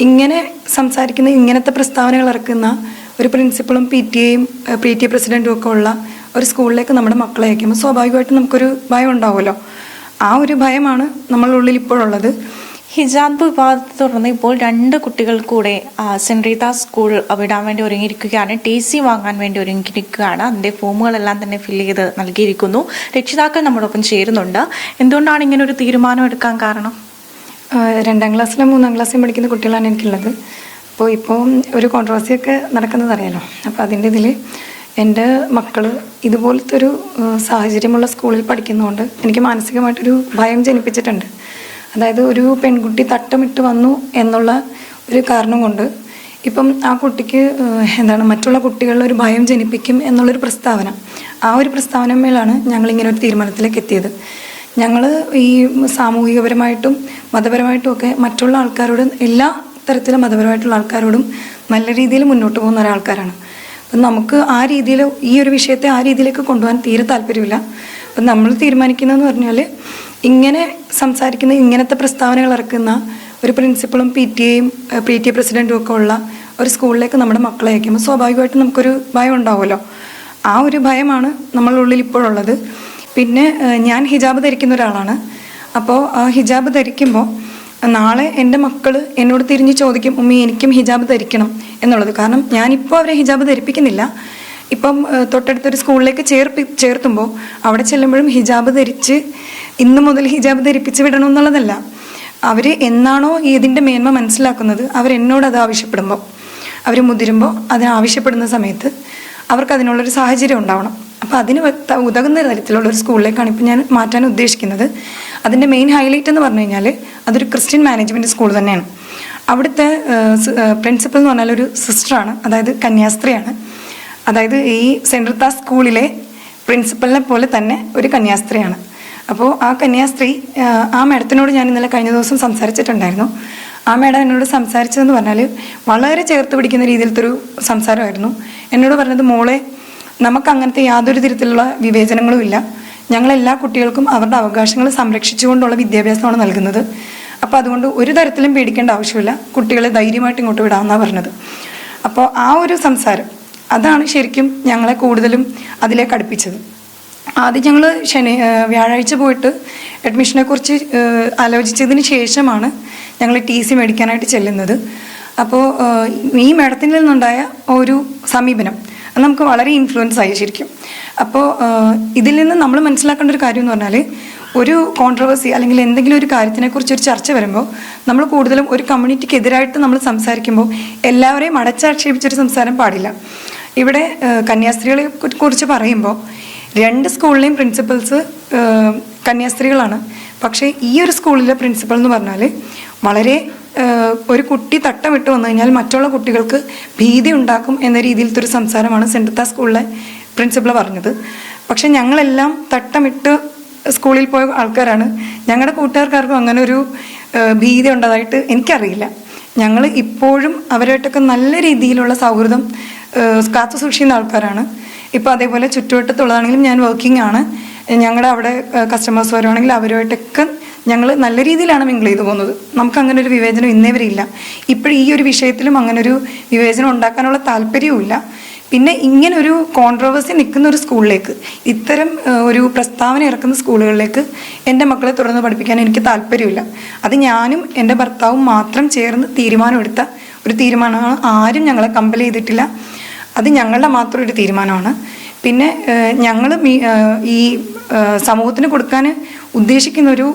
ഇങ്ങനെ സംസാരിക്കുന്ന ഇങ്ങനത്തെ പ്രസ്താവനകൾ ഇറക്കുന്ന ഒരു പ്രിൻസിപ്പളും PTA പ്രസിഡൻറ്റും ഒക്കെ ഉള്ള ഒരു സ്കൂളിലേക്ക് നമ്മുടെ മക്കളെ അയക്കുമ്പോൾ സ്വാഭാവികമായിട്ടും നമുക്കൊരു ഭയം ഉണ്ടാവുമല്ലോ. ആ ഒരു ഭയമാണ് നമ്മളുള്ളിൽ ഇപ്പോഴുള്ളത്. ഹിജാബ് വിവാദത്തെ തുടർന്ന് ഇപ്പോൾ 2 കുട്ടികൾ കൂടെ സെന്റ് റീതാസ് സ്കൂൾ വിടാൻ വേണ്ടി ഒരുങ്ങിയിരിക്കുകയാണ്. TC വാങ്ങാൻ വേണ്ടി ഒരുങ്ങിയിരിക്കുകയാണ്. അതിന്റെ ഫോമുകളെല്ലാം തന്നെ ഫില്ല് ചെയ്ത് നൽകിയിരിക്കുന്നു. രക്ഷിതാക്കൾ നമ്മോടൊപ്പം ചേരുന്നുണ്ട്. എന്തുകൊണ്ടാണ് ഇങ്ങനെ ഒരു തീരുമാനം എടുക്കാൻ കാരണം? 2ാം ക്ലാസ്സിലും 3ാം ക്ലാസ്സിലും പഠിക്കുന്ന കുട്ടികളാണ് എനിക്കുള്ളത്. ഇപ്പോൾ ഒരു കോൺട്രവേഴ്സിയൊക്കെ നടക്കുന്നത് അറിയാലോ. അപ്പോൾ അതിൻ്റെ ഇതിൽ എൻ്റെ മക്കൾ ഇതുപോലത്തെ ഒരു സാഹചര്യമുള്ള സ്കൂളിൽ പഠിക്കുന്നതുകൊണ്ട് എനിക്ക് മാനസികമായിട്ടൊരു ഭയം ജനിപ്പിച്ചിട്ടുണ്ട്. അതായത് ഒരു പെൺകുട്ടി തട്ടമിട്ട് വന്നു എന്നുള്ള ഒരു കാരണം കൊണ്ട് ഇപ്പം ആ കുട്ടിക്ക് മറ്റുള്ള കുട്ടികളിൽ ഒരു ഭയം ജനിപ്പിക്കും എന്നുള്ളൊരു പ്രസ്താവന, ആ ഒരു പ്രസ്താവനമേലാണ് ഞങ്ങളിങ്ങനെ ഒരു തീരുമാനത്തിലേക്ക് എത്തിയത്. ഞങ്ങൾ ഈ സാമൂഹികപരമായിട്ടും മതപരമായിട്ടും ഒക്കെ മറ്റുള്ള ആൾക്കാരോട് എല്ലാ തരത്തിലും മതപരമായിട്ടുള്ള ആൾക്കാരോടും നല്ല രീതിയിൽ മുന്നോട്ട് പോകുന്ന ഒരാൾക്കാരാണ്. അപ്പം നമുക്ക് ആ രീതിയിൽ ഈ ഒരു വിഷയത്തെ ആ രീതിയിലേക്ക് കൊണ്ടുപോകാൻ തീരെ താല്പര്യമില്ല. അപ്പം നമ്മൾ തീരുമാനിക്കുന്നതെന്ന് പറഞ്ഞാൽ ഇങ്ങനെ സംസാരിക്കുന്ന ഇങ്ങനത്തെ പ്രസ്താവനകൾ ഇറക്കുന്ന ഒരു പ്രിൻസിപ്പളും PTA പ്രസിഡൻറ്റും ഒക്കെ ഉള്ള ഒരു സ്കൂളിലേക്ക് നമ്മുടെ മക്കളെ അയക്കുമ്പോൾ സ്വാഭാവികമായിട്ടും നമുക്കൊരു ഭയം ഉണ്ടാവുമല്ലോ. ആ ഒരു ഭയമാണ് നമ്മളുള്ളിൽ ഇപ്പോഴുള്ളത്. പിന്നെ ഞാൻ ഹിജാബ് ധരിക്കുന്ന ഒരാളാണ്. അപ്പോൾ ആ ഹിജാബ് ധരിക്കുമ്പോൾ നാളെ എൻ്റെ മക്കൾ എന്നോട് തിരിഞ്ഞ് ചോദിക്കും, ഉമ്മി എനിക്കും ഹിജാബ് ധരിക്കണം എന്നുള്ളത്. കാരണം ഞാനിപ്പോൾ അവരെ ഹിജാബ് ധരിപ്പിക്കുന്നില്ല. ഇപ്പം തൊട്ടടുത്തൊരു സ്കൂളിലേക്ക് ചേർത്തുമ്പോൾ അവിടെ ചെല്ലുമ്പോഴും ഹിജാബ് ധരിച്ച് ഇന്ന് മുതൽ ഹിജാബ് ധരിപ്പിച്ച് വിടണം എന്നുള്ളതല്ല. അവർ എന്നാണോ ഇതിൻ്റെ മേന്മ മനസ്സിലാക്കുന്നത് അവരെന്നോടത് ആവശ്യപ്പെടുമ്പോൾ, അവർ മുതിരുമ്പോൾ അതിനാവശ്യപ്പെടുന്ന സമയത്ത് അവർക്ക് അതിനുള്ളൊരു സാഹചര്യം ഉണ്ടാവണം. അപ്പോൾ അതിന് ഉതകുന്ന തരത്തിലുള്ള ഒരു സ്കൂളിലേക്കാണ് ഇപ്പോൾ ഞാൻ മാറ്റാൻ ഉദ്ദേശിക്കുന്നത്. അതിൻ്റെ മെയിൻ ഹൈലൈറ്റ് എന്ന് പറഞ്ഞു കഴിഞ്ഞാൽ അതൊരു ക്രിസ്ത്യൻ മാനേജ്മെൻറ്റ് സ്കൂൾ തന്നെയാണ്. അവിടുത്തെ പ്രിൻസിപ്പൽ എന്ന് പറഞ്ഞാൽ ഒരു സിസ്റ്ററാണ്, അതായത് കന്യാസ്ത്രീയാണ്. അതായത് ഈ സെന്റ് റീതാസ് സ്കൂളിലെ പ്രിൻസിപ്പലിനെ പോലെ തന്നെ ഒരു കന്യാസ്ത്രീയാണ്. അപ്പോൾ ആ കന്യാസ്ത്രീ ആ മേഡത്തിനോട് ഞാൻ ഇന്നലെ കഴിഞ്ഞ ദിവസം സംസാരിച്ചിട്ടുണ്ടായിരുന്നു. ആ മേഡം എന്നോട് സംസാരിച്ചതെന്ന് പറഞ്ഞാൽ വളരെ ചേർത്ത് പിടിക്കുന്ന രീതിയിലത്തെ ഒരു സംസാരമായിരുന്നു. എന്നോട് പറഞ്ഞത്, മോളെ നമുക്ക് അങ്ങനത്തെ യാതൊരു തരത്തിലുള്ള വിവേചനങ്ങളും ഇല്ല. ഞങ്ങളെല്ലാ കുട്ടികൾക്കും അവരുടെ അവകാശങ്ങൾ സംരക്ഷിച്ചുകൊണ്ടുള്ള വിദ്യാഭ്യാസമാണ് നൽകുന്നത്. അപ്പോൾ അതുകൊണ്ട് ഒരു തരത്തിലും പേടിക്കേണ്ട ആവശ്യമില്ല, കുട്ടികളെ ധൈര്യമായിട്ട് ഇങ്ങോട്ട് വിടാമെന്നാണ് പറഞ്ഞത്. അപ്പോൾ ആ ഒരു സംസാരം അതാണ് ശരിക്കും ഞങ്ങളെ കൂടുതലും അതിലേക്ക് അടുപ്പിച്ചത്. ആദ്യം ഞങ്ങൾ വ്യാഴാഴ്ച പോയിട്ട് അഡ്മിഷനെ കുറിച്ച് ആലോചിച്ചതിന് ശേഷമാണ് ഞങ്ങൾ TC മേടിക്കാനായിട്ട് ചെല്ലുന്നത്. അപ്പോൾ ഈ മേഡത്തിൽ നിന്നുണ്ടായ ഒരു സമീപനം നമുക്ക് വളരെ ഇൻഫ്ലുവൻസ് ആയി ശരിക്കും. അപ്പോൾ ഇതിൽ നിന്ന് നമ്മൾ മനസ്സിലാക്കേണ്ട ഒരു കാര്യം എന്ന് പറഞ്ഞാൽ, ഒരു കോൺട്രവേഴ്സി അല്ലെങ്കിൽ എന്തെങ്കിലും ഒരു കാര്യത്തിനെക്കുറിച്ച് ഒരു ചർച്ച വരുമ്പോൾ നമ്മൾ കൂടുതലും ഒരു കമ്മ്യൂണിറ്റിക്ക് എതിരായിട്ട് നമ്മൾ സംസാരിക്കുമ്പോൾ എല്ലാവരെയും അടച്ചാക്ഷേപിച്ചൊരു സംസാരം പാടില്ല. ഇവിടെ കന്യാസ്ത്രീകളെ കുറിച്ച് പറയുമ്പോൾ 2 സ്കൂളിലെയും പ്രിൻസിപ്പൽസ് കന്യാസ്ത്രീകളാണ്. പക്ഷേ ഈ ഒരു സ്കൂളിലെ പ്രിൻസിപ്പൽ എന്ന് പറഞ്ഞാൽ വളരെ ഒരു കുട്ടി തട്ടമിട്ട് വന്നു കഴിഞ്ഞാൽ മറ്റുള്ള കുട്ടികൾക്ക് ഭീതി ഉണ്ടാക്കും എന്ന രീതിയിലത്തെ ഒരു സംസാരമാണ് സെന്റ് റീതാസ് സ്കൂളിലെ പ്രിൻസിപ്പൾ പറഞ്ഞത്. പക്ഷെ ഞങ്ങളെല്ലാം തട്ടമിട്ട് സ്കൂളിൽ പോയ ആൾക്കാരാണ്. ഞങ്ങളുടെ കൂട്ടുകാർക്കാർക്കും അങ്ങനെ ഒരു ഭീതി ഉണ്ടതായിട്ട് എനിക്കറിയില്ല. ഞങ്ങൾ ഇപ്പോഴും അവരായിട്ടൊക്കെ നല്ല രീതിയിലുള്ള സൗഹൃദം കാത്തു സൂക്ഷിക്കുന്ന ആൾക്കാരാണ്. ഇപ്പോൾ അതേപോലെ ചുറ്റുവട്ടത്തുള്ളതാണെങ്കിലും ഞാൻ വർക്കിംഗ് ആണ്. ഞങ്ങളുടെ അവിടെ കസ്റ്റമേഴ്സ് വരുവാണെങ്കിൽ അവരുമായിട്ടൊക്കെ ഞങ്ങൾ നല്ല രീതിയിലാണ് മിങ്കിൾ ചെയ്തു പോകുന്നത്. നമുക്ക് അങ്ങനെ ഒരു വിവേചനം ഇന്നേ വരെ ഇല്ല. ഇപ്പോഴും ഈ ഒരു വിഷയത്തിലും അങ്ങനെ ഒരു വിവേചനം ഉണ്ടാക്കാനുള്ള താല്പര്യവുമില്ല. പിന്നെ ഇങ്ങനെ ഒരു കോൺട്രവേഴ്സി നിൽക്കുന്ന ഒരു സ്കൂളിലേക്ക്, ഇത്തരം ഒരു പ്രസ്താവന ഇറക്കുന്ന സ്കൂളുകളിലേക്ക് എൻ്റെ മക്കളെ തുടർന്ന് പഠിപ്പിക്കാൻ എനിക്ക് താല്പര്യമില്ല. അത് ഞാനും എൻ്റെ ഭർത്താവും മാത്രം ചേർന്ന് തീരുമാനമെടുത്ത ഒരു തീരുമാനമാണ്. ആരും ഞങ്ങളെ കമ്പൽ ചെയ്തിട്ടില്ല. അത് ഞങ്ങളുടെ മാത്രം ഒരു തീരുമാനമാണ്. പിന്നെ ഞങ്ങൾ ഈ സമൂഹത്തിന് കൊടുക്കാൻ ഉദ്ദേശിക്കുന്ന ഒരു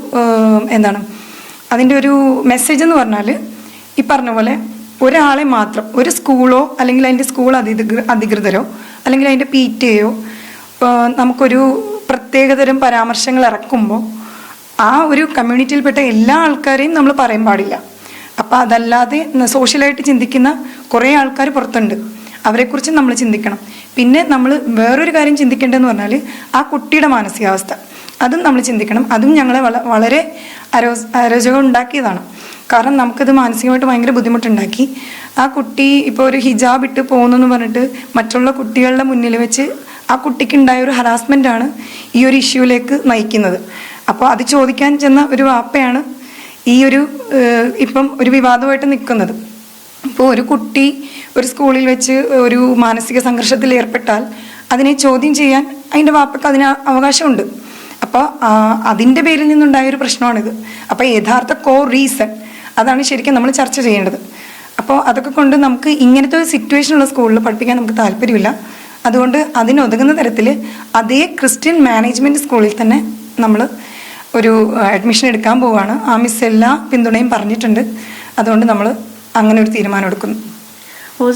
അതിൻ്റെ ഒരു മെസ്സേജ് എന്ന് പറഞ്ഞാൽ, ഈ പറഞ്ഞ പോലെ ഒരാളെ മാത്രം, ഒരു സ്കൂളോ അല്ലെങ്കിൽ അതിൻ്റെ സ്കൂൾ അധികൃതരോ അല്ലെങ്കിൽ അതിൻ്റെ PTA നമുക്കൊരു പ്രത്യേകതരം പരാമർശങ്ങൾ ഇറക്കുമ്പോൾ ആ ഒരു കമ്മ്യൂണിറ്റിയിൽപ്പെട്ട എല്ലാ ആൾക്കാരെയും നമ്മൾ പറയാൻ പാടില്ല. അപ്പോൾ അതല്ലാതെ സോഷ്യലായിട്ട് ചിന്തിക്കുന്ന കുറേ ആൾക്കാർ പുറത്തുണ്ട്, അവരെക്കുറിച്ച് നമ്മൾ ചിന്തിക്കണം. പിന്നെ നമ്മൾ വേറൊരു കാര്യം ചിന്തിക്കേണ്ടതെന്ന് പറഞ്ഞാൽ ആ കുട്ടിയുടെ മാനസികാവസ്ഥ, അതും നമ്മൾ ചിന്തിക്കണം. അതും ഞങ്ങളെ വളരെ അരോചകം ഉണ്ടാക്കിയതാണ്. കാരണം നമുക്കത് മാനസികമായിട്ട് ഭയങ്കര ബുദ്ധിമുട്ടുണ്ടാക്കി. ആ കുട്ടി ഇപ്പോൾ ഒരു ഹിജാബ് ഇട്ട് പോകുന്നെന്ന് പറഞ്ഞിട്ട് മറ്റുള്ള കുട്ടികളുടെ മുന്നിൽ വെച്ച് ആ കുട്ടിക്കുണ്ടായ ഒരു ഹറാസ്മെൻ്റാണ് ഈ ഒരു ഇഷ്യൂവിലേക്ക് നയിക്കുന്നത്. അപ്പോൾ അത് ചോദിക്കാൻ ചെന്ന ഒരു വാപ്പയാണ് ഈ ഒരു ഇപ്പം ഒരു വിവാദമായിട്ട് നിൽക്കുന്നത്. ഇപ്പോൾ ഒരു കുട്ടി ഒരു സ്കൂളിൽ വെച്ച് ഒരു മാനസിക സംഘർഷത്തിൽ ഏർപ്പെട്ടാൽ അതിനെ ചോദ്യം ചെയ്യാൻ അതിൻ്റെ വാപ്പയ്ക്ക് അതിന് അവകാശമുണ്ട്. അപ്പോൾ അതിൻ്റെ പേരിൽ നിന്നുണ്ടായൊരു പ്രശ്നമാണിത്. അപ്പോൾ യഥാർത്ഥ റീസൺ അതാണ് ശരിക്കും നമ്മൾ ചർച്ച ചെയ്യേണ്ടത്. അപ്പോൾ അതൊക്കെ കൊണ്ട് നമുക്ക് ഇങ്ങനത്തെ ഒരു സിറ്റുവേഷനുള്ള സ്കൂളിൽ പഠിപ്പിക്കാൻ നമുക്ക് താല്പര്യമില്ല. അതുകൊണ്ട് അതിനൊതുങ്ങുന്ന തരത്തിൽ അതേ ക്രിസ്ത്യൻ മാനേജ്മെൻറ്റ് സ്കൂളിൽ തന്നെ നമ്മൾ ഒരു അഡ്മിഷൻ എടുക്കാൻ പോവുകയാണ്. ആ മിസ് എല്ലാ പിന്തുണയും പറഞ്ഞിട്ടുണ്ട്. അതുകൊണ്ട് നമ്മൾ അങ്ങനെ ഒരു തീരുമാനം എടുക്കുന്നു.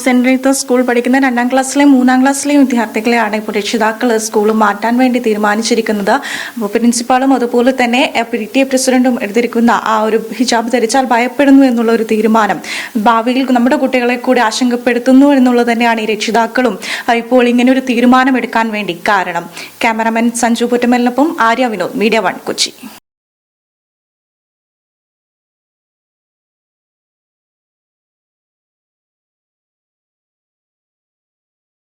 സെന്റ് റീത്താസ് സ്കൂൾ പഠിക്കുന്ന 2ാം ക്ലാസ്സിലെയും 3ാം ക്ലാസ്സിലെയും വിദ്യാർത്ഥികളെയാണ് ഇപ്പോൾ രക്ഷിതാക്കൾ സ്കൂൾ മാറ്റാൻ വേണ്ടി തീരുമാനിച്ചിരിക്കുന്നത്. അപ്പോൾ പ്രിൻസിപ്പാളും അതുപോലെ തന്നെ PTA പ്രസിഡന്റും എടുത്തിരിക്കുന്ന ആ ഒരു ഹിജാബ് ധരിച്ചാൽ ഭയപ്പെടുന്നു എന്നുള്ള ഒരു തീരുമാനം ഭാവിയിൽ നമ്മുടെ കുട്ടികളെ കൂടി ആശങ്കപ്പെടുത്തുന്നു എന്നുള്ളത് തന്നെയാണ് ഈ രക്ഷിതാക്കളും ഇപ്പോൾ ഇങ്ങനെ ഒരു തീരുമാനം എടുക്കാൻ വേണ്ടി കാരണം. ക്യാമറാമാൻ സഞ്ജു പുറ്റമലിനൊപ്പം ആര്യ വിനോദ്, മീഡിയ 1 കൊച്ചി.